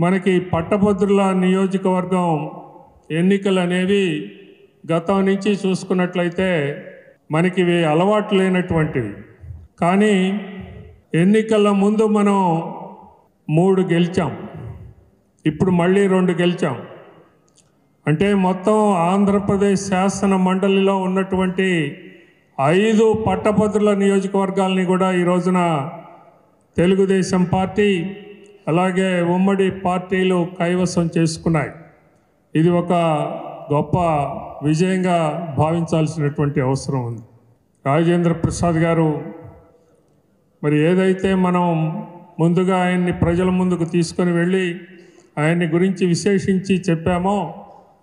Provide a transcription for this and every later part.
మనకి పట్టభద్రుల నియోజకవర్గం ఎన్నికలు అనేవి గతం నుంచి చూసుకున్నట్లయితే మనకి ఇవి అలవాటు లేనటువంటివి. కానీ ఎన్నికల ముందు మనం 3 గెలిచాం, ఇప్పుడు మళ్ళీ 2 గెలిచాం. అంటే మొత్తం ఆంధ్రప్రదేశ్ శాసన మండలిలో ఉన్నటువంటి 5 పట్టభద్రుల నియోజకవర్గాలని కూడా ఈ రోజున తెలుగుదేశం పార్టీ అలాగే ఉమ్మడి పార్టీలు కైవసం చేసుకున్నాయి. ఇది ఒక గొప్ప విజయంగా భావించాల్సినటువంటి అవసరం ఉంది. రాజేంద్ర ప్రసాద్ గారు మరి ఏదైతే మనం ముందుగా ఆయన్ని ప్రజల ముందుకు తీసుకొని వెళ్ళి ఆయన్ని గురించి విశేషించి చెప్పామో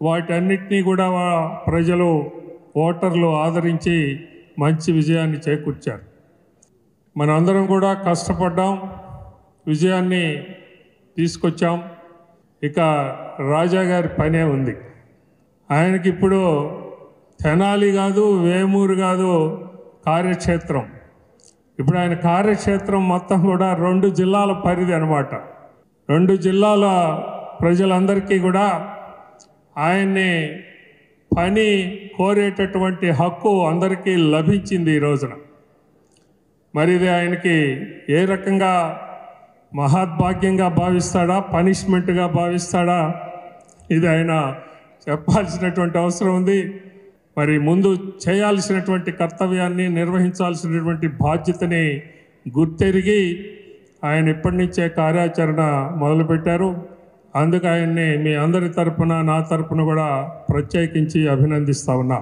వాటన్నిటినీ కూడా ప్రజలు ఓటర్లు ఆదరించి మంచి విజయాన్ని చేకూర్చారు. మనందరం కూడా కష్టపడ్డాం, విజయాన్ని తీసుకొచ్చాం. ఇక రాజా గారి పనే ఉంది. ఆయనకి ఇప్పుడు తెనాలి కాదు, వేమూరు కాదు కార్యక్షేత్రం. ఇప్పుడు ఆయన కార్యక్షేత్రం మొత్తం కూడా 2 జిల్లాల పరిధి అన్నమాట. 2 జిల్లాల ప్రజలందరికీ కూడా ఆయన్ని పని కోరేటటువంటి హక్కు అందరికీ లభించింది ఈ రోజున. మరి ఇది ఆయనకి ఏ రకంగా మహద్భాగ్యంగా భావిస్తాడా, పనిష్మెంట్గా భావిస్తాడా, ఇది ఆయన చెప్పాల్సినటువంటి అవసరం ఉంది. మరి ముందు చేయాల్సినటువంటి కర్తవ్యాన్ని నిర్వహించాల్సినటువంటి బాధ్యతని గుర్తెరిగి ఆయన ఇప్పటి నుంచే కార్యాచరణ మొదలుపెట్టారు. అందుకు ఆయన్ని మీ అందరి తరపున, నా తరపున కూడా ప్రత్యేకించి అభినందిస్తా ఉన్నా.